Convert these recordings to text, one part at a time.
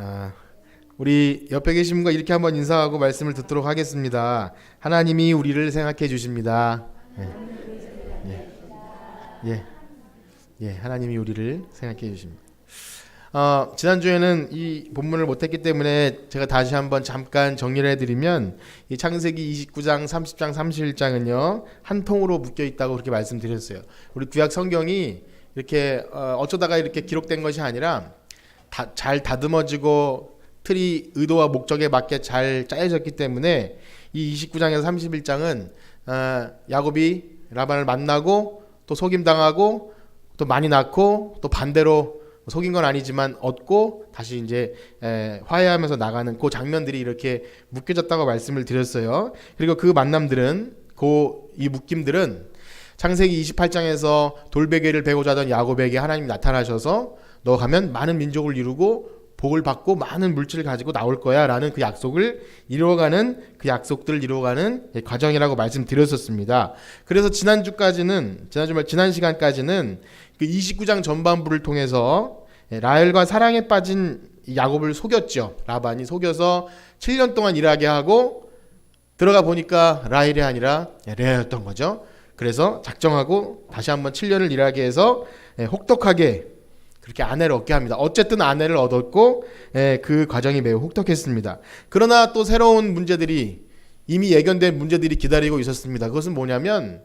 아, 우리 옆에 계신 분과 이렇게 한번 인사하고 말씀을 듣도록 하겠습니다. 하나님이 우리를 생각해 주십니다. 예, 예, 예, 하나님이 우리를 생각해 주십니다. 지난주에는 이 본문을 못했기 때문에 제가 다시 한번 잠깐 정리를 해드리면 이 창세기 29장, 30장, 31장은요 한 통으로 묶여 있다고 그렇게 말씀드렸어요. 우리 구약 성경이 이렇게 어쩌다가 이렇게 기록된 것이 아니라 잘 다듬어지고 틀이 의도와 목적에 맞게 잘 짜여졌기 때문에 이 29장에서 31장은 야곱이 라반을 만나고 또 속임당하고 또 많이 낳고 또 반대로 속인 건 아니지만 얻고 다시 이제 화해하면서 나가는 그 장면들이 이렇게 묶여졌다고 말씀을 드렸어요. 그리고 그 만남들은 이 묶임들은 창세기 28장에서 돌베개를 베고자 하던 야곱에게 하나님이 나타나셔서 너 가면 많은 민족을 이루고 복을 받고 많은 물질을 가지고 나올 거야 라는 그 약속을 이루어가는 그 약속들을 이루어가는 과정이라고 말씀드렸었습니다. 그래서 지난 시간까지는 그 29장 전반부를 통해서 라헬과 사랑에 빠진 야곱을 속였죠. 라반이 속여서 7년 동안 일하게 하고 들어가 보니까 라헬이 아니라 레아였던 거죠. 그래서 작정하고 다시 한번 7년을 일하게 해서 혹독하게 그렇게 아내를 얻게 합니다. 어쨌든 아내를 얻었고 그 과정이 매우 혹독했습니다. 그러나 또 새로운 문제들이 이미 예견된 문제들이 기다리고 있었습니다. 그것은 뭐냐면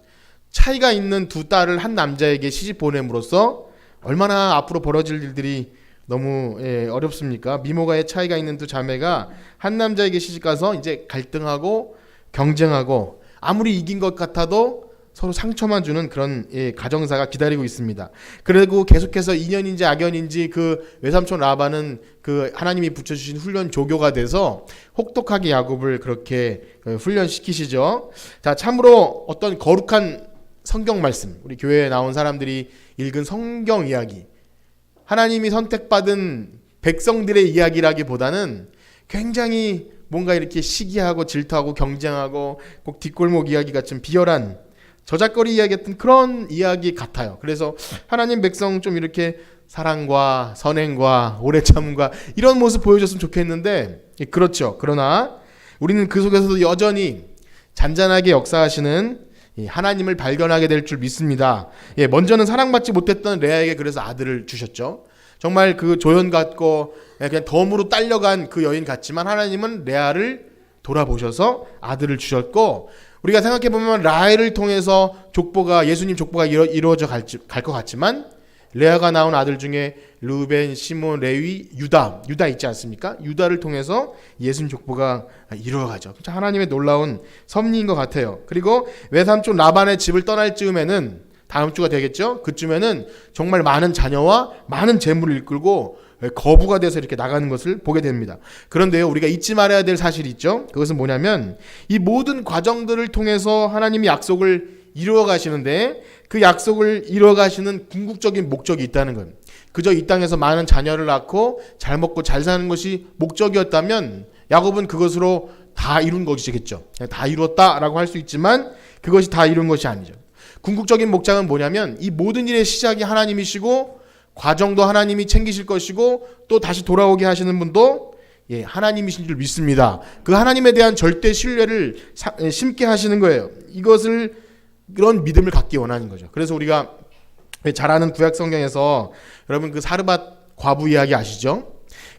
차이가 있는 두 딸을 한 남자에게 시집 보냄으로써 얼마나 앞으로 벌어질 일들이 너무 어렵습니까? 미모가의 차이가 있는 두 자매가 한 남자에게 시집가서 이제 갈등하고 경쟁하고 아무리 이긴 것 같아도 서로 상처만 주는 그런 가정사가 기다리고 있습니다. 그리고 계속해서 인연인지 악연인지 그 외삼촌 라반은 그 하나님이 붙여주신 훈련 조교가 돼서 혹독하게 야곱을 그렇게 훈련시키시죠. 자, 참으로 어떤 거룩한 성경 말씀, 우리 교회에 나온 사람들이 읽은 성경 이야기, 하나님이 선택받은 백성들의 이야기라기보다는 굉장히 뭔가 이렇게 시기하고 질투하고 경쟁하고 꼭 뒷골목 이야기 같은 비열한 저작거리 이야기 같은 그런 이야기 같아요. 그래서 하나님 백성 좀 이렇게 사랑과 선행과 오래 참음과 이런 모습 보여줬으면 좋겠는데 그렇죠. 그러나 우리는 그 속에서도 여전히 잔잔하게 역사하시는 하나님을 발견하게 될 줄 믿습니다. 먼저는 사랑받지 못했던 레아에게 그래서 아들을 주셨죠. 정말 그 조연 같고 그냥 덤으로 딸려간 그 여인 같지만 하나님은 레아를 돌아보셔서 아들을 주셨고, 우리가 생각해보면 라헬을 통해서 예수님 족보가 이루어져 갈 것 같지만 레아가 낳은 아들 중에 르벤, 시몬, 레위, 유다 있지 않습니까? 유다를 통해서 예수님 족보가 이루어가죠. 하나님의 놀라운 섭리인 것 같아요. 그리고 외삼촌 라반의 집을 떠날 즈음에는 다음 주가 되겠죠? 그쯤에는 정말 많은 자녀와 많은 재물을 이끌고 거부가 돼서 이렇게 나가는 것을 보게 됩니다. 그런데요, 우리가 잊지 말아야 될 사실이 있죠. 그것은 뭐냐면 이 모든 과정들을 통해서 하나님이 약속을 이루어 가시는데 그 약속을 이루어 가시는 궁극적인 목적이 있다는 건, 그저 이 땅에서 많은 자녀를 낳고 잘 먹고 잘 사는 것이 목적이었다면 야곱은 그것으로 다 이룬 것이겠죠. 다 이루었다라고 할 수 있지만 그것이 다 이룬 것이 아니죠. 궁극적인 목적은 뭐냐면 이 모든 일의 시작이 하나님이시고 과정도 하나님이 챙기실 것이고 또 다시 돌아오게 하시는 분도 하나님이신 줄 믿습니다. 그 하나님에 대한 절대 신뢰를 심게 하시는 거예요. 그런 믿음을 갖기 원하는 거죠. 그래서 우리가 잘 아는 구약 성경에서 여러분 그 사르밧 과부 이야기 아시죠?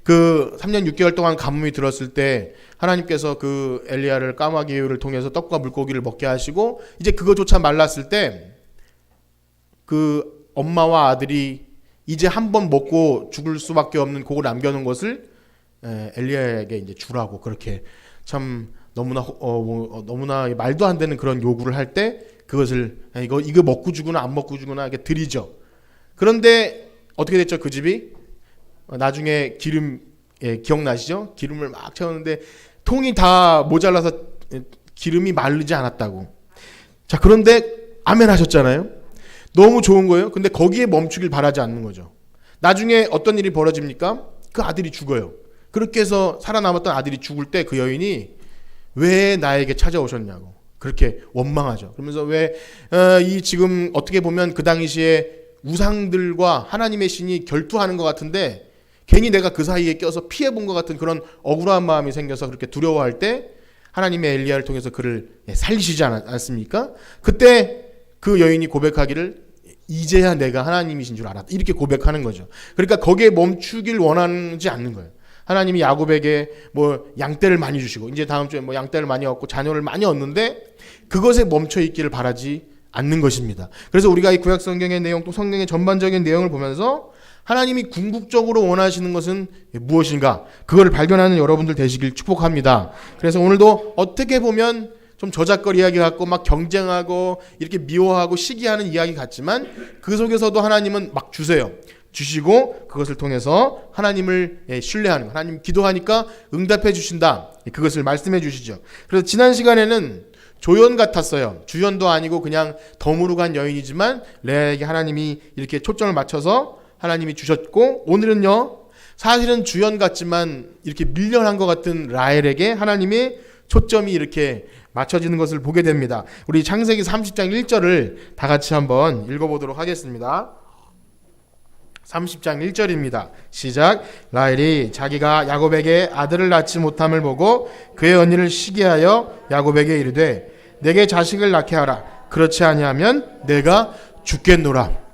그 3년 6개월 동안 가뭄이 들었을 때 하나님께서 그 엘리야를 까마귀를 통해서 떡과 물고기를 먹게 하시고 이제 그거조차 말랐을 때 그 엄마와 아들이 이제 한 번 먹고 죽을 수밖에 없는 그걸 남겨놓은 것을 엘리야에게 이제 주라고 그렇게 참 너무나 말도 안 되는 그런 요구를 할 때 그것을 이거 먹고 주거나 안 먹고 주거나 이렇게 드리죠. 그런데 어떻게 됐죠? 그 집이 나중에 기억나시죠? 기름을 막 채웠는데 통이 다 모자라서 기름이 마르지 않았다고. 자, 그런데 아멘 하셨잖아요. 너무 좋은 거예요. 근데 거기에 멈추길 바라지 않는 거죠. 나중에 어떤 일이 벌어집니까? 그 아들이 죽어요. 그렇게 해서 살아남았던 아들이 죽을 때 그 여인이 왜 나에게 찾아오셨냐고 그렇게 원망하죠. 그러면서 왜 이 지금 어떻게 보면 그 당시에 우상들과 하나님의 신이 결투하는 것 같은데 괜히 내가 그 사이에 껴서 피해본 것 같은 그런 억울한 마음이 생겨서 그렇게 두려워할 때 하나님의 엘리야를 통해서 그를 살리시지 않습니까? 그때 그 여인이 고백하기를 이제야 내가 하나님이신 줄 알았다. 이렇게 고백하는 거죠. 그러니까 거기에 멈추길 원하지 않는 거예요. 하나님이 야곱에게 뭐 양떼를 많이 주시고 이제 다음 주에 뭐 양떼를 많이 얻고 자녀를 많이 얻는데 그것에 멈춰 있기를 바라지 않는 것입니다. 그래서 우리가 이 구약 성경의 내용 또 성경의 전반적인 내용을 보면서 하나님이 궁극적으로 원하시는 것은 무엇인가? 그걸 발견하는 여러분들 되시길 축복합니다. 그래서 오늘도 어떻게 보면 좀 저작거리 이야기 같고 막 경쟁하고 이렇게 미워하고 시기하는 이야기 같지만 그 속에서도 하나님은 막 주세요. 주시고 그것을 통해서 하나님을 신뢰하는, 하나님 기도하니까 응답해 주신다. 그것을 말씀해 주시죠. 그래서 지난 시간에는 조연 같았어요. 주연도 아니고 그냥 덤으로 간 여인이지만 레아에게 하나님이 이렇게 초점을 맞춰서 하나님이 주셨고, 오늘은요 사실은 주연 같지만 이렇게 밀려난 것 같은 라헬에게 하나님의 초점이 이렇게 맞춰지는 것을 보게 됩니다. 우리 창세기 30장 1절을 다 같이 한번 읽어보도록 하겠습니다. 30장 1절입니다. 시작. 라헬이 자기가 야곱에게 아들을 낳지 못함을 보고 그의 언니를 시기하여 야곱에게 이르되 내게 자식을 낳게 하라. 그렇지 아니하면 내가 죽겠노라.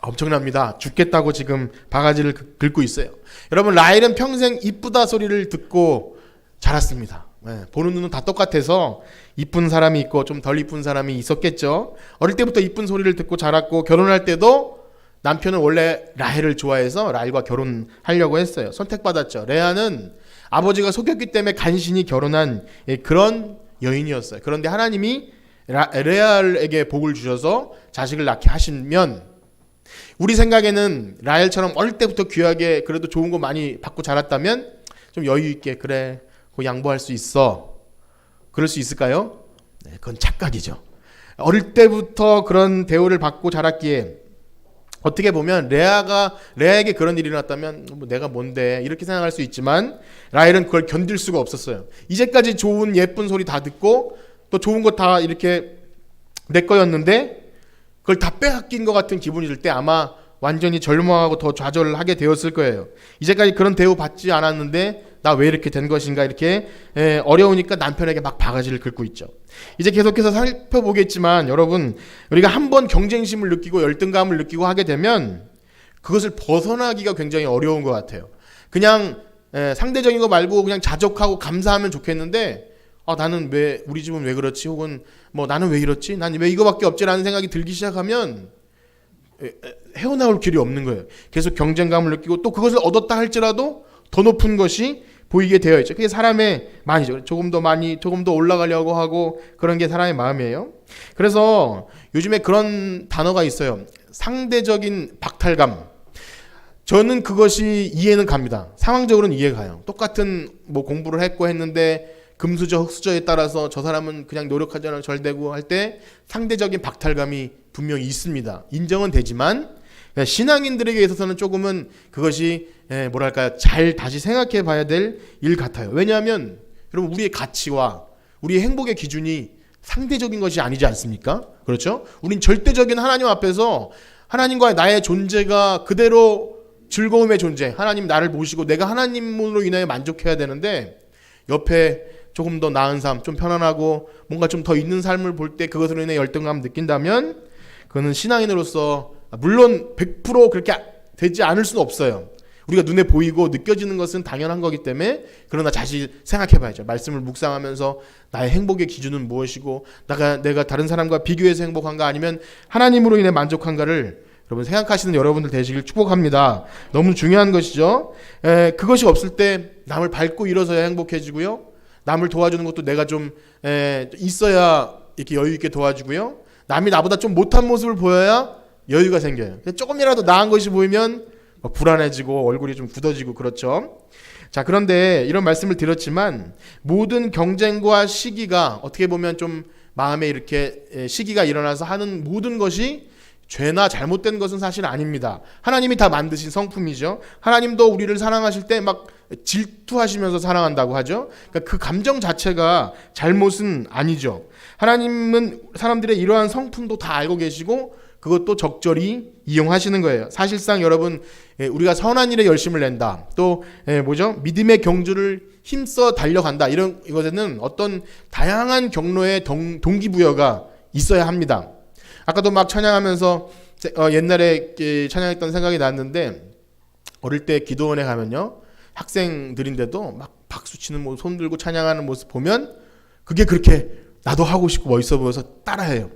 엄청납니다. 죽겠다고 지금 바가지를 긁고 있어요. 여러분, 라헬은 평생 이쁘다 소리를 듣고 자랐습니다. 보는 눈은 다 똑같아서 이쁜 사람이 있고 좀 덜 이쁜 사람이 있었겠죠. 어릴 때부터 이쁜 소리를 듣고 자랐고 결혼할 때도 남편은 원래 라헬을 좋아해서 라헬과 결혼하려고 했어요. 선택받았죠. 레아는 아버지가 속였기 때문에 간신히 결혼한 그런 여인이었어요. 그런데 하나님이 레아에게 복을 주셔서 자식을 낳게 하시면 우리 생각에는 라헬처럼 어릴 때부터 귀하게 그래도 좋은 거 많이 받고 자랐다면 좀 여유 있게 그래 그 양보할 수 있어. 그럴 수 있을까요? 네, 그건 착각이죠. 어릴 때부터 그런 대우를 받고 자랐기에 어떻게 보면 레아에게 그런 일이 일어났다면 뭐 내가 뭔데 이렇게 생각할 수 있지만 라헬은 그걸 견딜 수가 없었어요. 이제까지 좋은 예쁜 소리 다 듣고 또 좋은 거 다 이렇게 내 거였는데 그걸 다 빼앗긴 것 같은 기분이 들 때 아마 완전히 절망하고 더 좌절을 하게 되었을 거예요. 이제까지 그런 대우 받지 않았는데 나 왜 이렇게 된 것인가 이렇게 어려우니까 남편에게 막 바가지를 긁고 있죠. 이제 계속해서 살펴보겠지만 여러분, 우리가 한번 경쟁심을 느끼고 열등감을 느끼고 하게 되면 그것을 벗어나기가 굉장히 어려운 것 같아요. 그냥 상대적인 거 말고 그냥 자족하고 감사하면 좋겠는데 나는 왜 우리 집은 왜 그렇지 혹은 뭐 나는 왜 이렇지 난 왜 이거밖에 없지라는 생각이 들기 시작하면 헤어나올 길이 없는 거예요. 계속 경쟁감을 느끼고 또 그것을 얻었다 할지라도 더 높은 것이 보이게 되어 있죠. 그게 사람의 마음이죠. 조금 더 올라가려고 하고 그런 게 사람의 마음이에요. 그래서 요즘에 그런 단어가 있어요. 상대적인 박탈감. 저는 그것이 이해는 갑니다. 상황적으로는 이해가 가요. 똑같은 뭐 공부를 했는데 금수저 흑수저에 따라서 저 사람은 그냥 노력하지 않아 절대고 할 때 상대적인 박탈감이 분명히 있습니다. 인정은 되지만 신앙인들에게 있어서는 조금은 그것이 뭐랄까요, 잘 다시 생각해 봐야 될 일 같아요. 왜냐하면 여러분, 우리의 가치와 우리의 행복의 기준이 상대적인 것이 아니지 않습니까? 그렇죠? 우린 절대적인 하나님 앞에서 하나님과의 나의 존재가 그대로 즐거움의 존재, 하나님 나를 모시고 내가 하나님으로 인하여 만족해야 되는데 옆에 조금 더 나은 삶, 좀 편안하고 뭔가 좀 더 있는 삶을 볼 때 그것으로 인해 열등감 느낀다면 그거는 신앙인으로서 물론 100% 그렇게 되지 않을 수는 없어요. 우리가 눈에 보이고 느껴지는 것은 당연한 거기 때문에 그러나 다시 생각해 봐야죠. 말씀을 묵상하면서 나의 행복의 기준은 무엇이고 내가 다른 사람과 비교해서 행복한가 아니면 하나님으로 인해 만족한가를 여러분 생각하시는 여러분들 되시길 축복합니다. 너무 중요한 것이죠. 그것이 없을 때 남을 밟고 일어서야 행복해지고요. 남을 도와주는 것도 내가 좀 있어야 이렇게 여유 있게 도와주고요. 남이 나보다 좀 못한 모습을 보여야 여유가 생겨요. 조금이라도 나은 것이 보이면 불안해지고 얼굴이 좀 굳어지고 그렇죠. 자, 그런데 이런 말씀을 드렸지만 모든 경쟁과 시기가 어떻게 보면 좀 마음에 이렇게 시기가 일어나서 하는 모든 것이 죄나 잘못된 것은 사실 아닙니다. 하나님이 다 만드신 성품이죠. 하나님도 우리를 사랑하실 때 막 질투하시면서 사랑한다고 하죠. 그러니까 그 감정 자체가 잘못은 아니죠. 하나님은 사람들의 이러한 성품도 다 알고 계시고 그것도 적절히 이용하시는 거예요. 사실상 여러분 우리가 선한 일에 열심을 낸다. 또 뭐죠? 믿음의 경주를 힘써 달려간다. 이런 이것에는 어떤 다양한 경로의 동기부여가 있어야 합니다. 아까도 막 찬양하면서 옛날에 찬양했던 생각이 났는데, 어릴 때 기도원에 가면요, 학생들인데도 막 박수치는 모습, 손 들고 찬양하는 모습 보면 그게 그렇게 나도 하고 싶고 멋있어 보여서 따라해요.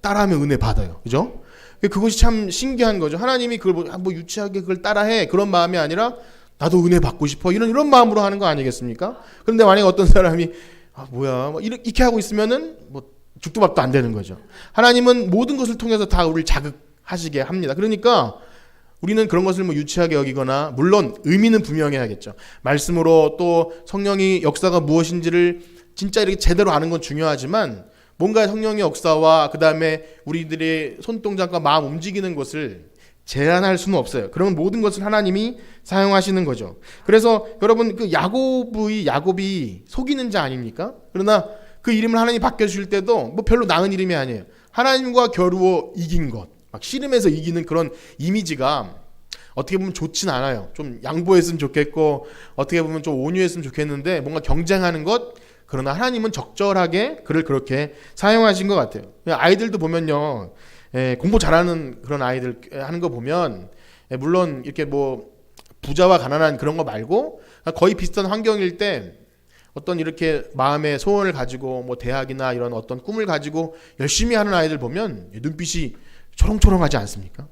따라하면 은혜 받아요. 그죠? 그것이 참 신기한 거죠. 하나님이 그걸 뭐 유치하게 그걸 따라해, 그런 마음이 아니라 나도 은혜 받고 싶어, 이런 마음으로 하는 거 아니겠습니까? 그런데 만약에 어떤 사람이 뭐야 이렇게 하고 있으면은 뭐 죽도 밥도 안 되는 거죠. 하나님은 모든 것을 통해서 다 우리를 자극하시게 합니다. 그러니까 우리는 그런 것을 뭐 유치하게 여기거나, 물론 의미는 분명해야겠죠. 말씀으로 또 성령의 역사가 무엇인지를 진짜 이렇게 제대로 아는 건 중요하지만, 뭔가 성령의 역사와 그 다음에 우리들의 손동작과 마음 움직이는 것을 제한할 수는 없어요. 그런 모든 것을 하나님이 사용하시는 거죠. 그래서 여러분, 그 야곱이 속이는 자 아닙니까? 그러나 그 이름을 하나님이 바꿔주실 때도 뭐 별로 나은 이름이 아니에요. 하나님과 겨루어 이긴 것, 막 씨름해서 이기는 그런 이미지가 어떻게 보면 좋진 않아요. 좀 양보했으면 좋겠고, 어떻게 보면 좀 온유했으면 좋겠는데, 뭔가 경쟁하는 것, 그러나 하나님은 적절하게 그를 그렇게 사용하신 것 같아요. 아이들도 보면요, 공부 잘하는 그런 아이들 하는 거 보면, 물론 이렇게 뭐 부자와 가난한 그런 거 말고 거의 비슷한 환경일 때 어떤 이렇게 마음의 소원을 가지고 뭐 대학이나 이런 어떤 꿈을 가지고 열심히 하는 아이들 보면 눈빛이 초롱초롱하지 않습니까?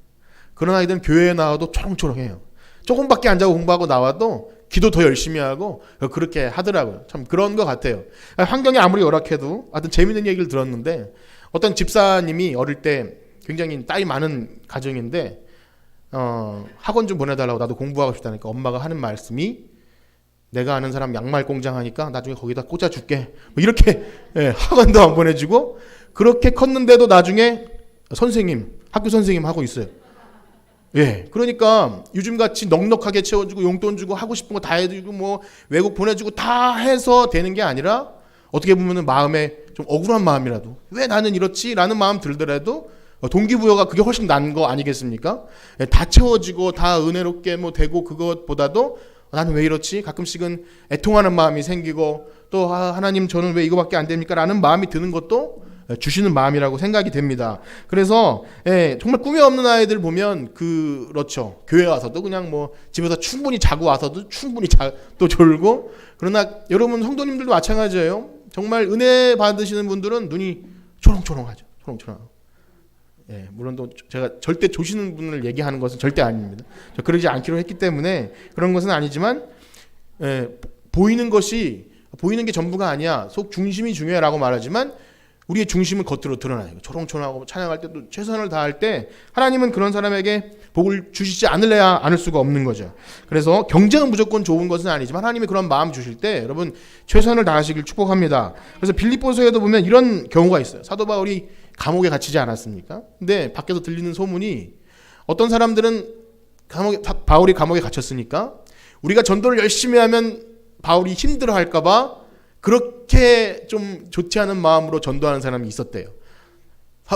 그런 아이들은 교회에 나와도 초롱초롱해요. 조금밖에 안 자고 공부하고 나와도 기도 더 열심히 하고 그렇게 하더라고요. 참 그런 것 같아요. 환경이 아무리 열악해도. 하여튼 재밌는 얘기를 들었는데, 어떤 집사님이 어릴 때 굉장히 딸이 많은 가정인데 학원 좀 보내달라고, 나도 공부하고 싶다니까 엄마가 하는 말씀이, 내가 아는 사람 양말 공장 하니까 나중에 거기다 꽂아줄게, 뭐 이렇게. 학원도 안 보내주고 그렇게 컸는데도 나중에 학교 선생님 하고 있어요. 그러니까 요즘같이 넉넉하게 채워주고 용돈 주고 하고 싶은 거 다 해주고 뭐 외국 보내주고 다 해서 되는 게 아니라, 어떻게 보면 마음에 좀 억울한 마음이라도, 왜 나는 이렇지? 라는 마음 들더라도 동기부여가 그게 훨씬 난 거 아니겠습니까? 다 채워지고 다 은혜롭게 뭐 되고, 그것보다도 나는 왜 이렇지? 가끔씩은 애통하는 마음이 생기고, 또 하나님 저는 왜 이거밖에 안 됩니까? 라는 마음이 드는 것도 주시는 마음이라고 생각이 됩니다. 그래서 정말 꿈이 없는 아이들 보면 그렇죠. 교회 와서도 그냥 뭐 집에서 충분히 자고 와서도 충분히 또 졸고. 그러나 여러분 성도님들도 마찬가지예요. 정말 은혜 받으시는 분들은 눈이 초롱초롱하죠. 초롱초롱. 물론 또 제가 절대 조시는 분을 얘기하는 것은 절대 아닙니다. 저 그러지 않기로 했기 때문에 그런 것은 아니지만, 보이는 게 전부가 아니야. 속 중심이 중요해라고 말하지만 우리의 중심은 겉으로 드러나요. 초롱초롱하고 찬양할 때도 최선을 다할 때 하나님은 그런 사람에게 복을 주시지 않을 수가 없는 거죠. 그래서 경쟁은 무조건 좋은 것은 아니지만 하나님이 그런 마음 주실 때 여러분 최선을 다하시길 축복합니다. 그래서 빌립보서에도 보면 이런 경우가 있어요. 사도 바울이 감옥에 갇히지 않았습니까? 근데 밖에서 들리는 소문이, 어떤 사람들은 바울이 감옥에 갇혔으니까 우리가 전도를 열심히 하면 바울이 힘들어할까 봐 그렇게 좀 좋지 않은 마음으로 전도하는 사람이 있었대요.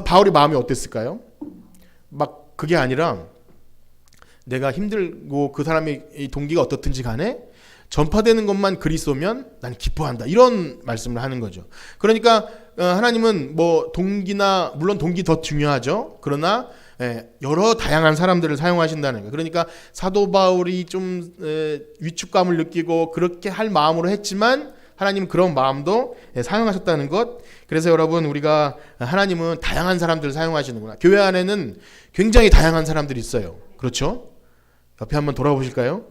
바울이 마음이 어땠을까요? 막 그게 아니라, 내가 힘들고 그 사람의 동기가 어떻든지 간에 전파되는 것만 그리스도면 나는 기뻐한다, 이런 말씀을 하는 거죠. 그러니까 하나님은 뭐 물론 동기 더 중요하죠. 그러나 여러 다양한 사람들을 사용하신다는 거예요. 그러니까 사도 바울이 좀 위축감을 느끼고 그렇게 할 마음으로 했지만 하나님은 그런 마음도 사용하셨다는 것. 그래서 여러분, 우리가 하나님은 다양한 사람들을 사용하시는구나. 교회 안에는 굉장히 다양한 사람들이 있어요. 그렇죠? 옆에 한번 돌아보실까요?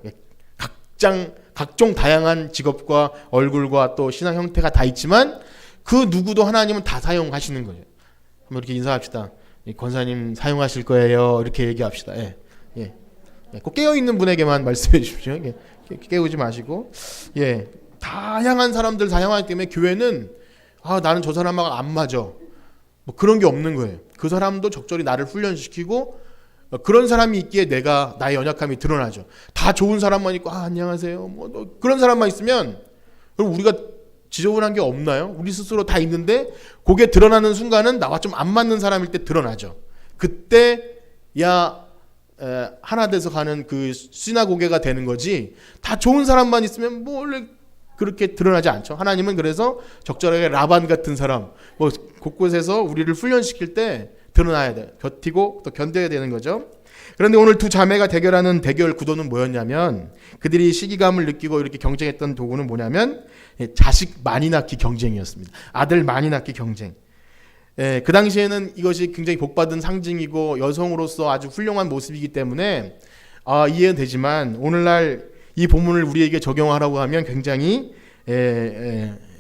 각종 다양한 직업과 얼굴과 또 신앙 형태가 다 있지만 그 누구도 하나님은 다 사용하시는 거예요. 한번 이렇게 인사합시다. 권사님 사용하실 거예요. 이렇게 얘기합시다. 꼭 깨어있는 분에게만 말씀해 주십시오. 깨우지 마시고. 다양한 사람들 사용하기 때문에 교회는 나는 저 사람하고 안 맞아, 뭐 그런 게 없는 거예요. 그 사람도 적절히 나를 훈련시키고, 그런 사람이 있기에 나의 연약함이 드러나죠. 다 좋은 사람만 있고 안녕하세요 뭐 그런 사람만 있으면 우리가 지저분한 게 없나요? 우리 스스로 다 있는데 그게 드러나는 순간은 나와 좀 안 맞는 사람일 때 드러나죠. 그때 하나 돼서 가는 그 시나고게가 되는 거지. 다 좋은 사람만 있으면 뭐 원래 그렇게 드러나지 않죠. 하나님은 그래서 적절하게 라반 같은 사람, 뭐 곳곳에서 우리를 훈련시킬 때 드러나야 돼. 버티고 또 견뎌야 되는 거죠. 그런데 오늘 두 자매가 대결하는 대결 구도는 뭐였냐면, 그들이 시기감을 느끼고 이렇게 경쟁했던 도구는 뭐냐면 자식 많이 낳기 경쟁이었습니다. 아들 많이 낳기 경쟁. 그 당시에는 이것이 굉장히 복받은 상징이고 여성으로서 아주 훌륭한 모습이기 때문에 이해는 되지만, 오늘날 이 본문을 우리에게 적용하라고 하면 굉장히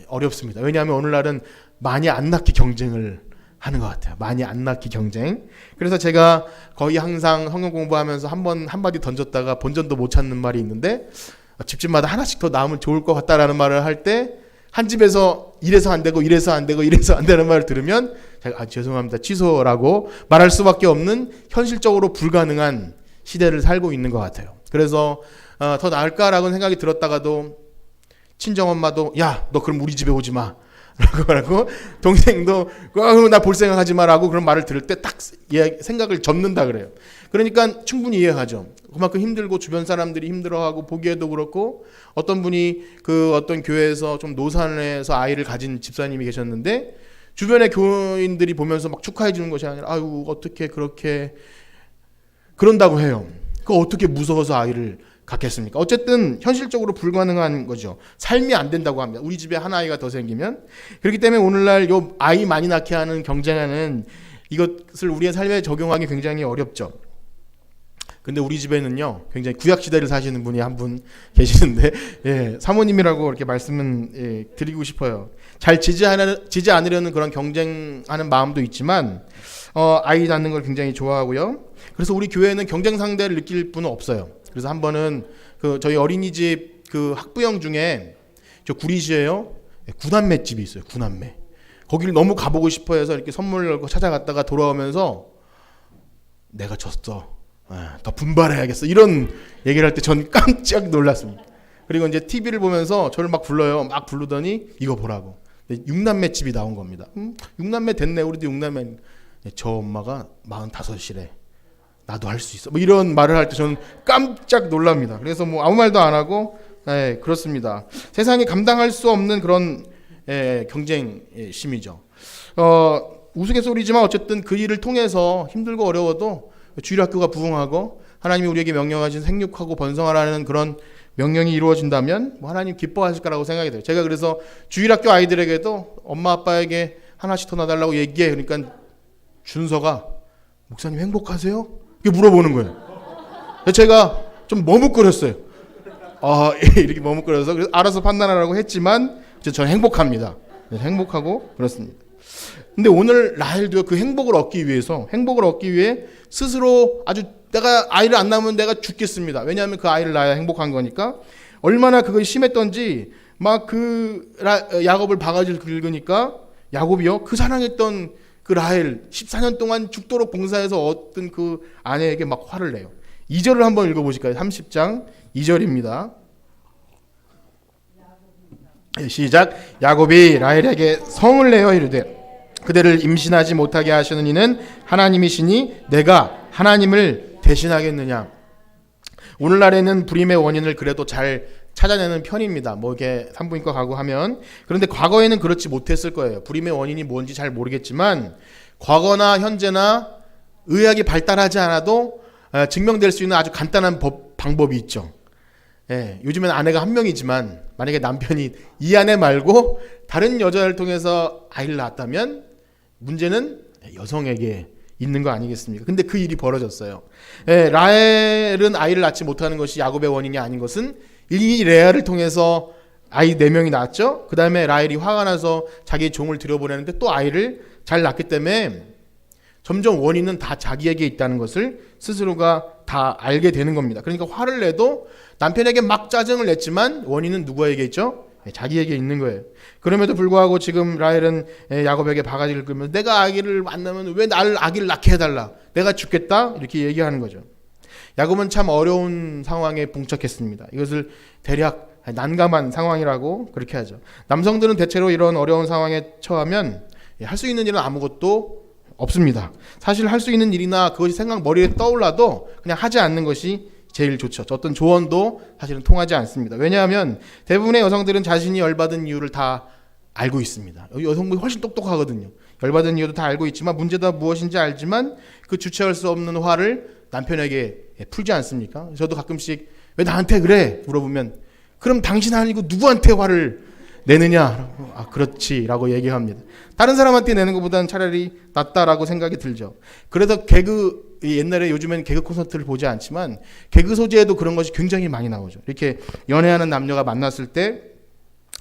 어렵습니다. 왜냐하면 오늘날은 많이 안 낳기 경쟁을 하는 것 같아요. 많이 안 낳기 경쟁. 그래서 제가 거의 항상 성경 공부하면서 한마디 던졌다가 본전도 못 찾는 말이 있는데, 집집마다 하나씩 더 낳으면 좋을 것 같다라는 말을 할 때 한 집에서 이래서 안 되고 이래서 안 되고 이래서 안 되는 말을 들으면 제가 죄송합니다, 취소라고 말할 수밖에 없는 현실적으로 불가능한 시대를 살고 있는 것 같아요. 그래서 더 나을까라고 생각이 들었다가도 친정엄마도 야, 너 그럼 우리 집에 오지 마 라고 하고, 동생도 나 볼 생각하지 마라고 그런 말을 들을 때 딱 생각을 접는다 그래요. 그러니까 충분히 이해하죠. 그만큼 힘들고 주변 사람들이 힘들어하고 보기에도 그렇고, 어떤 분이 그 어떤 교회에서 좀 노산에서 아이를 가진 집사님이 계셨는데, 주변의 교인들이 보면서 막 축하해 주는 것이 아니라 아유 어떻게 그렇게 그런다고 해요. 그 어떻게 무서워서 아이를 갖겠습니까? 어쨌든 현실적으로 불가능한 거죠. 삶이 안 된다고 합니다. 우리 집에 한 아이가 더 생기면. 그렇기 때문에 오늘날 요 아이 많이 낳게 하는 경쟁하는 이것을 우리의 삶에 적용하기 굉장히 어렵죠. 근데 우리 집에는요, 굉장히 구약 시대를 사시는 분이 한 분 계시는데, 사모님이라고 이렇게 말씀은 드리고 싶어요. 잘 지지 않으려는 그런 경쟁하는 마음도 있지만, 아이 낳는 걸 굉장히 좋아하고요. 그래서 우리 교회는 경쟁 상대를 느낄 분은 없어요. 그래서 한 번은 저희 어린이집 그 학부형 중에 저 구리시에요, 구남매 집이 있어요. 구남매. 거기를 너무 가보고 싶어해서 이렇게 선물을 찾아갔다가 돌아오면서 내가 졌어. 더 분발해야겠어. 이런 얘기를 할 때 전 깜짝 놀랐습니다. 그리고 이제 TV를 보면서 저를 막 불러요. 막 부르더니 이거 보라고. 6남매 집이 나온 겁니다. 6남매 됐네. 우리도 6남매. 저 엄마가 45이래. 나도 할 수 있어. 뭐 이런 말을 할 때 저는 깜짝 놀랍니다. 그래서 뭐 아무 말도 안 하고, 그렇습니다. 세상이 감당할 수 없는 그런 경쟁심이죠. 우스갯소리지만 어쨌든 그 일을 통해서 힘들고 어려워도 주일학교가 부흥하고 하나님이 우리에게 명령하신 생육하고 번성하라는 그런 명령이 이루어진다면 뭐 하나님 기뻐하실 거라고 생각이 돼요. 제가 그래서 주일학교 아이들에게도 엄마 아빠에게 하나씩 더 낳아달라고 얘기해. 그러니까 준서가 목사님 행복하세요? 이렇게 물어보는 거예요. 제가 좀 머뭇거렸어요. 이렇게 머뭇거려서 그래서 알아서 판단하라고 했지만 저는 행복합니다. 행복하고 그렇습니다. 근데 오늘 라헬도요, 그 행복을 얻기 위해 스스로 아주 내가 아이를 안 낳으면 내가 죽겠습니다. 왜냐하면 그 아이를 낳아야 행복한 거니까. 얼마나 그것이 심했던지 막 그 야곱을 바가지를 긁으니까 야곱이요, 그 사랑했던 그 라헬 14년 동안 죽도록 봉사해서 얻은 그 아내에게 막 화를 내요. 2절을 한번 읽어보실까요? 30장 2절입니다. 시작. 야곱이 라헬에게 성을 내어 이르되 그대를 임신하지 못하게 하시는 이는 하나님이시니 내가 하나님을 대신하겠느냐. 오늘날에는 불임의 원인을 그래도 잘 찾아내는 편입니다. 뭐 이렇게 산부인과 가고 하면. 그런데 과거에는 그렇지 못했을 거예요. 불임의 원인이 뭔지 잘 모르겠지만 과거나 현재나 의학이 발달하지 않아도 증명될 수 있는 아주 간단한 방법이 있죠. 요즘엔 아내가 한 명이지만 만약에 남편이 이 아내 말고 다른 여자를 통해서 아이를 낳았다면 문제는 여성에게 있는 거 아니겠습니까? 근데 그 일이 벌어졌어요. 라헬은 아이를 낳지 못하는 것이 야곱의 원인이 아닌 것은 이 레아를 통해서 아이 4명이 낳았죠. 그 다음에 라헬이 화가 나서 자기의 종을 들여보내는데 또 아이를 잘 낳기 때문에 점점 원인은 다 자기에게 있다는 것을 스스로가 다 알게 되는 겁니다. 그러니까 화를 내도 남편에게 막 짜증을 냈지만 원인은 누구에게 있죠? 자기에게 있는 거예요. 그럼에도 불구하고 지금 라헬은 야곱에게 바가지를 긁으면서 내가 아기를 만나면 왜 나를 아기를 낳게 해달라, 내가 죽겠다, 이렇게 얘기하는 거죠. 야곱은 참 어려운 상황에 봉착했습니다. 이것을 대략 난감한 상황이라고 그렇게 하죠. 남성들은 대체로 이런 어려운 상황에 처하면 할 수 있는 일은 아무것도 없습니다. 사실 할 수 있는 일이나 그것이 생각 머리에 떠올라도 그냥 하지 않는 것이 제일 좋죠. 어떤 조언도 사실은 통하지 않습니다. 왜냐하면 대부분의 여성들은 자신이 열받은 이유를 다 알고 있습니다. 여성분이 훨씬 똑똑하거든요. 열받은 이유도 다 알고 있지만 문제가 무엇인지 알지만 그 주체할 수 없는 화를 남편에게 풀지 않습니까? 저도 가끔씩 왜 나한테 그래? 물어보면 그럼 당신 아니고 누구한테 화를 내느냐? 아 그렇지 라고 얘기합니다. 다른 사람한테 내는 것보다는 차라리 낫다라고 생각이 들죠. 그래서 옛날에 요즘엔 개그 콘서트를 보지 않지만 개그 소재에도 그런 것이 굉장히 많이 나오죠. 이렇게 연애하는 남녀가 만났을 때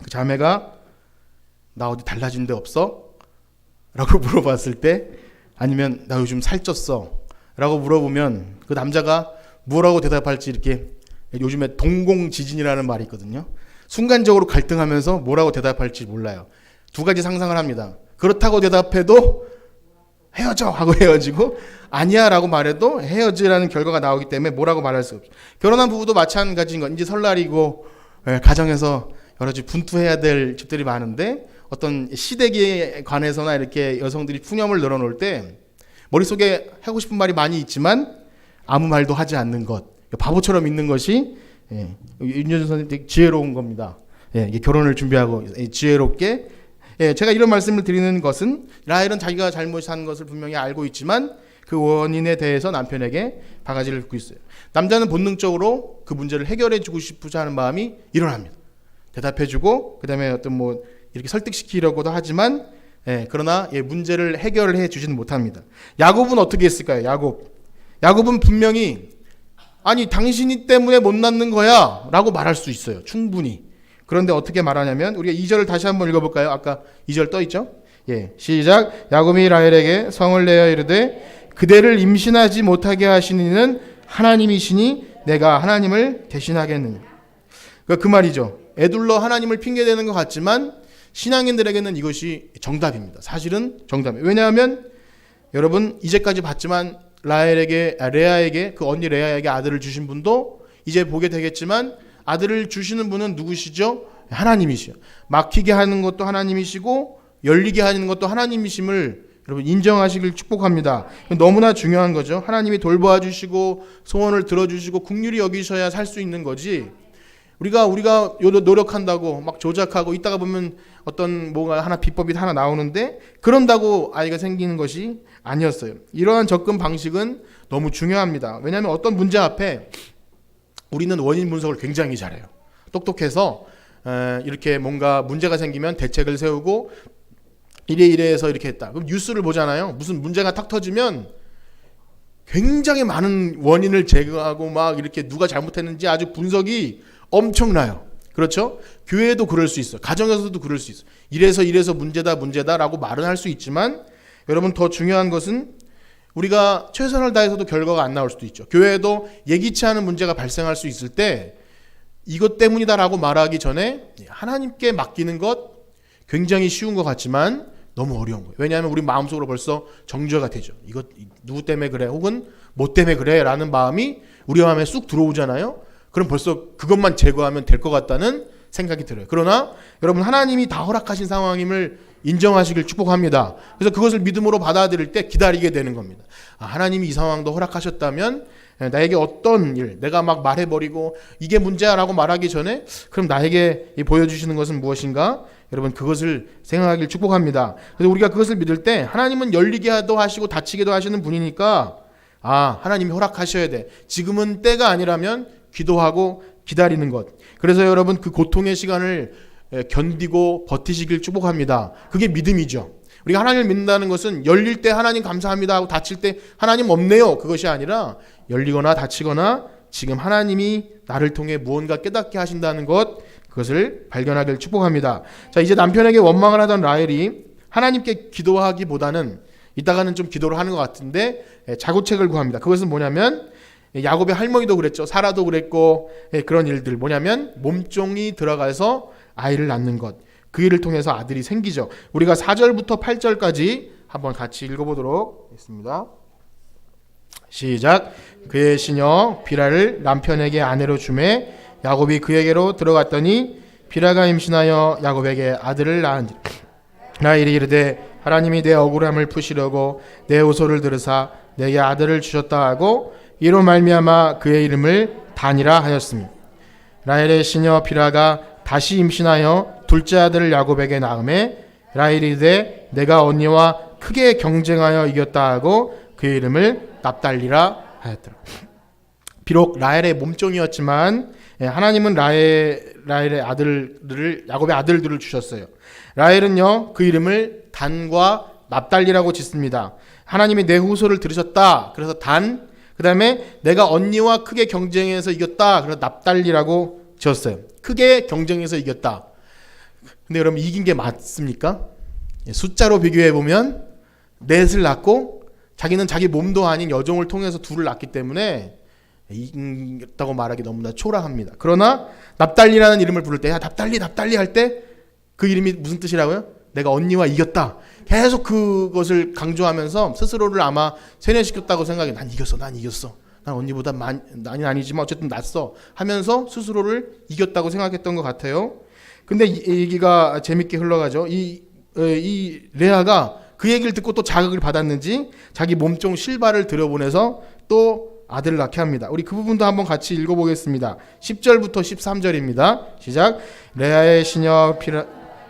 그 자매가 나 어디 달라진 데 없어? 라고 물어봤을 때 아니면 나 요즘 살쪘어 라고 물어보면 그 남자가 뭐라고 대답할지 이렇게 요즘에 동공지진이라는 말이 있거든요. 순간적으로 갈등하면서 뭐라고 대답할지 몰라요. 두 가지 상상을 합니다. 그렇다고 대답해도 헤어져 하고 헤어지고 아니야 라고 말해도 헤어지라는 결과가 나오기 때문에 뭐라고 말할 수 없죠. 결혼한 부부도 마찬가지인 건 이제 설날이고 가정에서 여러 가지 분투해야 될 집들이 많은데 어떤 시댁에 관해서나 이렇게 여성들이 푸념을 늘어놓을 때 머릿속에 하고 싶은 말이 많이 있지만 아무 말도 하지 않는 것, 바보처럼 있는 것이 윤여준 선생님 지혜로운 겁니다. 이게 결혼을 준비하고 지혜롭게 제가 이런 말씀을 드리는 것은 라헬은 자기가 잘못한 것을 분명히 알고 있지만 그 원인에 대해서 남편에게 바가지를 긁고 있어요. 남자는 본능적으로 그 문제를 해결해주고 싶으자 하는 마음이 일어납니다. 대답해주고 그다음에 어떤 이렇게 설득시키려고도 하지만 그러나 문제를 해결해 주지는 못합니다. 야곱은 어떻게 했을까요? 야곱은 분명히 아니 당신이 때문에 못 낳는 거야 라고 말할 수 있어요. 충분히. 그런데 어떻게 말하냐면 우리가 2절을 다시 한번 읽어볼까요? 아까 2절 떠있죠? 시작. 야곱이 라헬에게 성을 내어 이르되 그대를 임신하지 못하게 하시는 이는 하나님이시니 내가 하나님을 대신하겠느냐. 그 말이죠. 애둘러 하나님을 핑계대는 것 같지만 신앙인들에게는 이것이 정답입니다. 사실은 정답이에요. 왜냐하면 여러분 이제까지 봤지만 레아에게 그 언니 레아에게 아들을 주신 분도 이제 보게 되겠지만 아들을 주시는 분은 누구시죠? 하나님이시죠. 막히게 하는 것도 하나님이시고 열리게 하는 것도 하나님이심을 여러분 인정하시길 축복합니다. 너무나 중요한 거죠. 하나님이 돌보아 주시고 소원을 들어주시고 긍휼히 여기셔야 살 수 있는 거지. 우리가 노력한다고 막 조작하고 있다가 보면 어떤 뭐가 하나 비법이 하나 나오는데 그런다고 아이가 생기는 것이 아니었어요. 이러한 접근 방식은 너무 중요합니다. 왜냐하면 어떤 문제 앞에 우리는 원인 분석을 굉장히 잘해요. 똑똑해서 이렇게 뭔가 문제가 생기면 대책을 세우고 이래 해서 이렇게 했다. 그럼 뉴스를 보잖아요. 무슨 문제가 탁 터지면 굉장히 많은 원인을 제거하고 막 이렇게 누가 잘못했는지 아주 분석이 엄청나요. 그렇죠? 교회도 그럴 수 있어요. 가정에서도 그럴 수 있어요. 이래서 문제다라고 말은 할 수 있지만 여러분 더 중요한 것은 우리가 최선을 다해서도 결과가 안 나올 수도 있죠. 교회에도 예기치 않은 문제가 발생할 수 있을 때 이것 때문이다라고 말하기 전에 하나님께 맡기는 것 굉장히 쉬운 것 같지만 너무 어려운 거예요. 왜냐하면 우리 마음속으로 벌써 정죄가 되죠. 이것 누구 때문에 그래 혹은 뭐 때문에 그래 라는 마음이 우리 마음에 쑥 들어오잖아요. 그럼 벌써 그것만 제거하면 될 것 같다는 생각이 들어요. 그러나 여러분 하나님이 다 허락하신 상황임을 인정하시길 축복합니다. 그래서 그것을 믿음으로 받아들일 때 기다리게 되는 겁니다. 하나님이 이 상황도 허락하셨다면 나에게 어떤 일, 내가 막 말해버리고 이게 문제야라고 말하기 전에 그럼 나에게 보여주시는 것은 무엇인가? 여러분 그것을 생각하길 축복합니다. 그래서 우리가 그것을 믿을 때 하나님은 열리게도 하시고 닫히게도 하시는 분이니까 하나님이 허락하셔야 돼. 지금은 때가 아니라면 기도하고 기다리는 것. 그래서 여러분 그 고통의 시간을 견디고 버티시길 축복합니다. 그게 믿음이죠. 우리가 하나님을 믿는다는 것은 열릴 때 하나님 감사합니다 하고 닫힐 때 하나님 없네요. 그것이 아니라 열리거나 닫히거나 지금 하나님이 나를 통해 무언가 깨닫게 하신다는 것, 그것을 발견하길 축복합니다. 자, 이제 남편에게 원망을 하던 라헬이 하나님께 기도하기보다는 이따가는 좀 기도를 하는 것 같은데 자구책을 구합니다. 그것은 뭐냐면 야곱의 할머니도 그랬죠. 사라도 그랬고 그런 일들 뭐냐면 몸종이 들어가서 아이를 낳는 것. 그 일을 통해서 아들이 생기죠. 우리가 4절부터 8절까지 한번 같이 읽어보도록 하겠습니다. 시작. 그의 시녀 비라를 남편에게 아내로 주매 야곱이 그에게로 들어갔더니 비라가 임신하여 야곱에게 아들을 낳은지라. 라헬이 이르되 하나님이 내 억울함을 푸시려고 내 호소를 들으사 내게 아들을 주셨다 하고 이로 말미암아 그의 이름을 단이라 하였으니 라헬의 시녀 빌하가 다시 임신하여 둘째 아들을 야곱에게 낳음에 라헬이 이르되 내가 언니와 크게 경쟁하여 이겼다 하고 그의 이름을 납달리라 하였더라. 비록 라헬의 몸종이었지만 하나님은 라헬의 아들들을 야곱의 아들들을 주셨어요. 라헬은요 그 이름을 단과 납달리라고 짓습니다. 하나님이 내 후소를 들으셨다. 그래서 단, 그 다음에 내가 언니와 크게 경쟁해서 이겼다. 그래서 납달리라고 지었어요. 크게 경쟁해서 이겼다. 근데 여러분 이긴 게 맞습니까? 숫자로 비교해 보면 넷을 낳고 자기는 자기 몸도 아닌 여종을 통해서 둘을 낳기 때문에 이겼다고 말하기 너무나 초라합니다. 그러나 납달리라는 이름을 부를 때 야 납달리 할 때 그 이름이 무슨 뜻이라고요? 내가 언니와 이겼다. 계속 그것을 강조하면서 스스로를 아마 세뇌시켰다고 생각해. 난 이겼어. 난 언니보다 많이 아니지만 어쨌든 낫어 하면서 스스로를 이겼다고 생각했던 것 같아요. 근데 이 얘기가 재밌게 흘러가죠. 이 레아가 그 얘기를 듣고 또 자극을 받았는지 자기 몸종 실바를 들여보내서 또 아들을 낳게 합니다. 우리 그 부분도 한번 같이 읽어보겠습니다. 10절부터 13절입니다. 시작. 레아의 시녀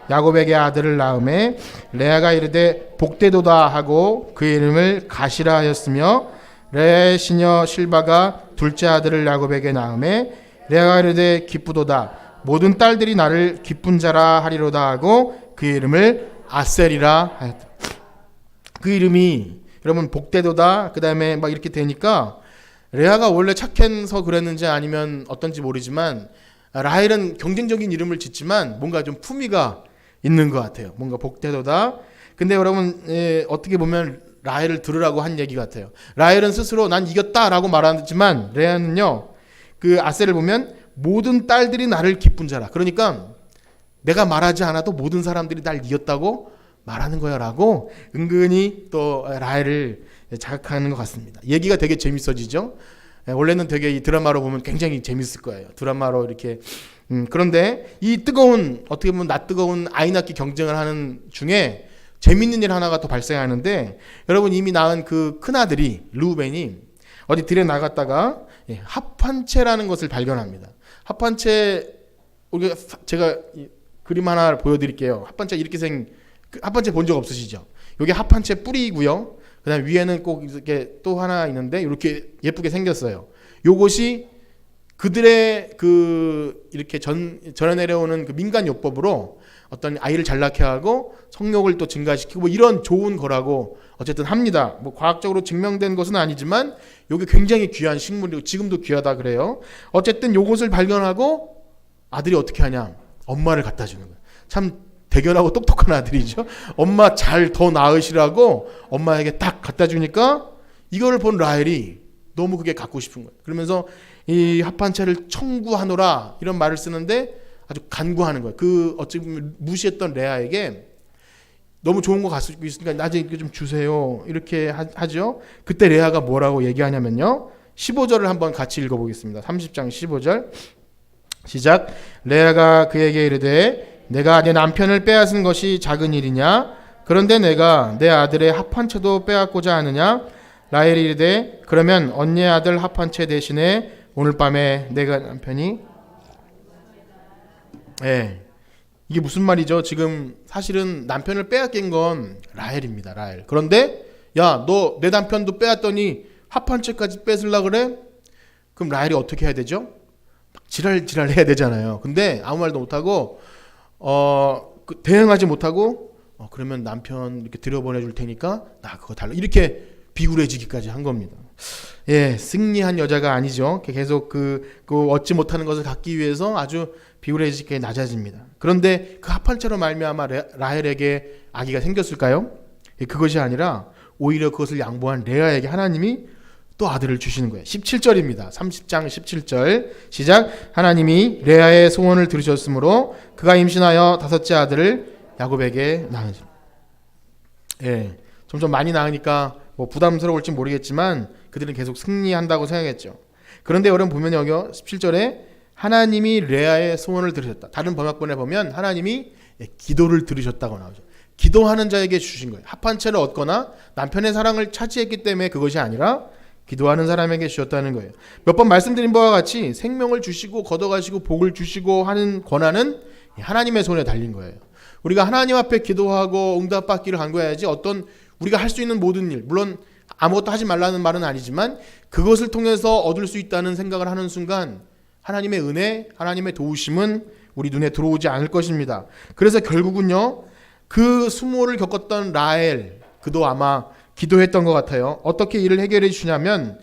야곱에게 아들을 낳음에 레아가 이르되 복되도다 하고 그의 이름을 가시라 하였으며 레아의 시녀 실바가 둘째 아들을 야곱에게 낳음에 레아가 이르되 기쁘도다 모든 딸들이 나를 기쁜 자라 하리로다 하고 그의 이름을 아셀이라 하였다. 그 이름이 여러분 복되도다 그 다음에 막 이렇게 되니까 레아가 원래 착해서 그랬는지 아니면 어떤지 모르지만 라헬은 경쟁적인 이름을 짓지만 뭔가 좀 품위가 있는 것 같아요. 뭔가 복되도다. 근데 여러분 어떻게 보면 라헬을 들으라고 한 얘기 같아요. 라헬은 스스로 난 이겼다라고 말하지만 레아는요 그 아셀을 보면 모든 딸들이 나를 기쁜 자라. 그러니까 내가 말하지 않아도 모든 사람들이 날 이겼다고 말하는 거야 라고 은근히 또 라헬을 자극하는 것 같습니다. 얘기가 되게 재밌어지죠. 원래는 되게 이 드라마로 보면 굉장히 재밌을 거예요. 드라마로 이렇게 그런데 이 뜨거운 어떻게 보면 낯뜨거운 아이 낳기 경쟁을 하는 중에 재밌는 일 하나가 또 발생하는데 여러분 이미 낳은 그 큰아들이 르우벤이 어디 들에 나갔다가 합판체라는 것을 발견합니다. 합판체 우리가 제가 그림 하나 보여드릴게요. 합판체 이렇게 합판체 본 적 없으시죠? 이게 합판체 뿌리이고요. 그다음 위에는 꼭 이렇게 또 하나 있는데 이렇게 예쁘게 생겼어요. 요것이 그들의 그 이렇게 전해 내려오는 그 민간 요법으로 어떤 아이를 잘 낳게 하고 성욕을 또 증가시키고 뭐 이런 좋은 거라고 어쨌든 합니다. 뭐 과학적으로 증명된 것은 아니지만 요게 굉장히 귀한 식물이고 지금도 귀하다 그래요. 어쨌든 요것을 발견하고 아들이 어떻게 하냐? 엄마를 갖다 주는 거예요. 참 대견하고 똑똑한 아들이죠. 엄마 잘 더 낳으시라고 엄마에게 딱 갖다 주니까 이거를 본 라헬이 너무 그게 갖고 싶은 거예요. 그러면서 이 합판체를 청구하노라 이런 말을 쓰는데 아주 간구하는 거예요. 그 어찌 보면 무시했던 레아에게 너무 좋은 거 가지고 있으니까 나중에 이거 좀 주세요. 이렇게 하죠. 그때 레아가 뭐라고 얘기하냐면요. 15절을 한번 같이 읽어보겠습니다. 30장 15절 시작. 레아가 그에게 이르되 내가 내 남편을 빼앗은 것이 작은 일이냐? 그런데 내가 내 아들의 합판체도 빼앗고자 하느냐? 라헬이 이르되 그러면 언니의 아들 합판체 대신에 오늘 밤에 내가 남편이 이게 무슨 말이죠? 지금 사실은 남편을 빼앗긴 건 라헬입니다. 라헬. 그런데 야, 너 내 남편도 빼앗더니 합판체까지 뺏으려고 그래? 그럼 라헬이 어떻게 해야 되죠? 지랄 해야 되잖아요. 근데 아무 말도 못하고 대응하지 못하고 그러면 남편 이렇게 들여보내줄 테니까 나 그거 달라 이렇게 비굴해지기까지 한 겁니다. 승리한 여자가 아니죠. 계속 그 얻지 못하는 것을 갖기 위해서 아주 비굴해지게 낮아집니다. 그런데 그 합판체로 말미암아 라헬에게 아기가 생겼을까요? 그것이 아니라 오히려 그것을 양보한 레아에게 하나님이 또 아들을 주시는 거예요. 17절입니다. 30장 17절 시작. 하나님이 레아의 소원을 들으셨으므로 그가 임신하여 다섯째 아들을 야곱에게 낳으시니. 점점 많이 낳으니까 뭐 부담스러울지 모르겠지만 그들은 계속 승리한다고 생각했죠. 그런데 여러분 보면 여기 17절에 하나님이 레아의 소원을 들으셨다. 다른 번역본에 보면 하나님이 기도를 들으셨다고 나오죠. 기도하는 자에게 주신 거예요. 합한 채를 얻거나 남편의 사랑을 차지했기 때문에 그것이 아니라 기도하는 사람에게 주셨다는 거예요. 몇 번 말씀드린 바와 같이 생명을 주시고 걷어가시고 복을 주시고 하는 권한은 하나님의 손에 달린 거예요. 우리가 하나님 앞에 기도하고 응답받기를 간구해야지 어떤 우리가 할 수 있는 모든 일, 물론 아무것도 하지 말라는 말은 아니지만 그것을 통해서 얻을 수 있다는 생각을 하는 순간 하나님의 은혜, 하나님의 도우심은 우리 눈에 들어오지 않을 것입니다. 그래서 결국은요, 그 수모를 겪었던 라헬, 그도 아마 기도했던 것 같아요. 어떻게 이를 해결해 주냐면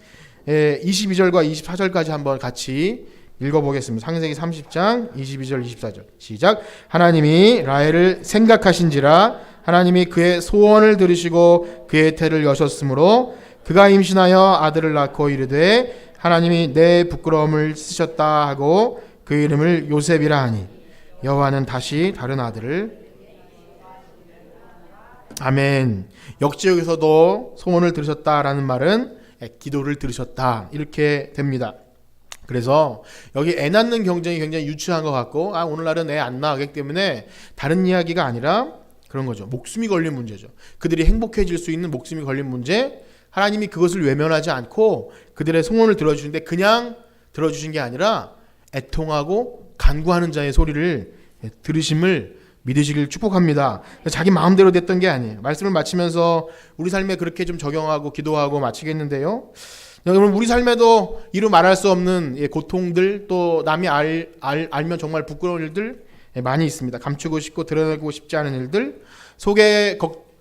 22절과 24절까지 한번 같이 읽어보겠습니다. 창세기 30장 22절 24절 시작. 하나님이 라헬을 생각하신지라 하나님이 그의 소원을 들으시고 그의 태를 여셨으므로 그가 임신하여 아들을 낳고 이르되 하나님이 내 부끄러움을 쓰셨다 하고 그 이름을 요셉이라 하니 여호와는 다시 다른 아들을 아멘. 역지역에서도 소원을 들으셨다라는 말은 기도를 들으셨다 이렇게 됩니다. 그래서 여기 애 낳는 경쟁이 굉장히 유치한 것 같고 오늘날은 애 안 낳기 때문에 다른 이야기가 아니라 그런 거죠. 목숨이 걸린 문제죠. 그들이 행복해질 수 있는 목숨이 걸린 문제, 하나님이 그것을 외면하지 않고 그들의 소원을 들어주시는데 그냥 들어주신 게 아니라 애통하고 간구하는 자의 소리를 들으심을 믿으시길 축복합니다. 자기 마음대로 됐던 게 아니에요. 말씀을 마치면서 우리 삶에 그렇게 좀 적용하고 기도하고 마치겠는데요. 여러분, 우리 삶에도 이루 말할 수 없는 고통들, 또 남이 알면 정말 부끄러운 일들 많이 있습니다. 감추고 싶고 드러내고 싶지 않은 일들, 속에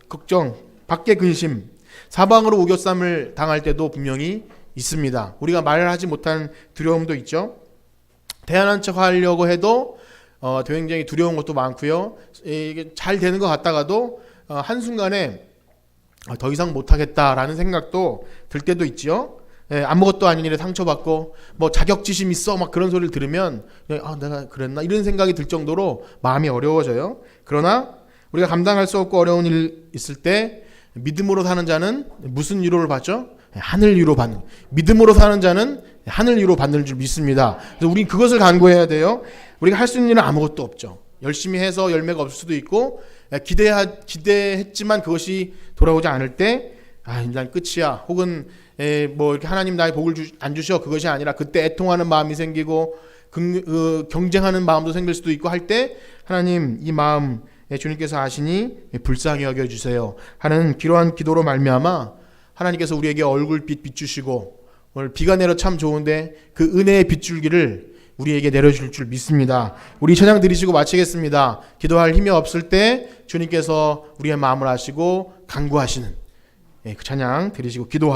걱정, 밖에 근심, 사방으로 우겨쌈을 당할 때도 분명히 있습니다. 우리가 말을 하지 못한 두려움도 있죠. 대안한 척 하려고 해도 굉장히 두려운 것도 많고요. 이게 잘 되는 것 같다가도 한순간에 더 이상 못하겠다라는 생각도 들 때도 있죠. 아무것도 아닌 일에 상처받고 뭐 자격지심 있어 막 그런 소리를 들으면 내가 그랬나 이런 생각이 들 정도로 마음이 어려워져요. 그러나 우리가 감당할 수 없고 어려운 일 있을 때 믿음으로 사는 자는 무슨 위로를 받죠? 하늘 위로 받는. 믿음으로 사는 자는 하늘 위로 받는 줄 믿습니다. 그래서 우린 그것을 간구해야 돼요. 우리가 할 수 있는 일은 아무것도 없죠. 열심히 해서 열매가 없을 수도 있고 기대했지만 그것이 돌아오지 않을 때 난 끝이야. 혹은 뭐 이렇게 하나님 나의 복을 안 주셔. 그것이 아니라 그때 애통하는 마음이 생기고 경쟁하는 마음도 생길 수도 있고 할 때 하나님 이 마음 주님께서 아시니 불쌍히 여겨주세요 하는 기로한 기도로 말미암아 하나님께서 우리에게 얼굴빛 비추시고 오늘 비가 내려 참 좋은데 그 은혜의 빗줄기를 우리에게 내려줄 줄 믿습니다. 우리 찬양 드리시고 마치겠습니다. 기도할 힘이 없을 때 주님께서 우리의 마음을 아시고 간구하시는 그 찬양 드리시고 기도하고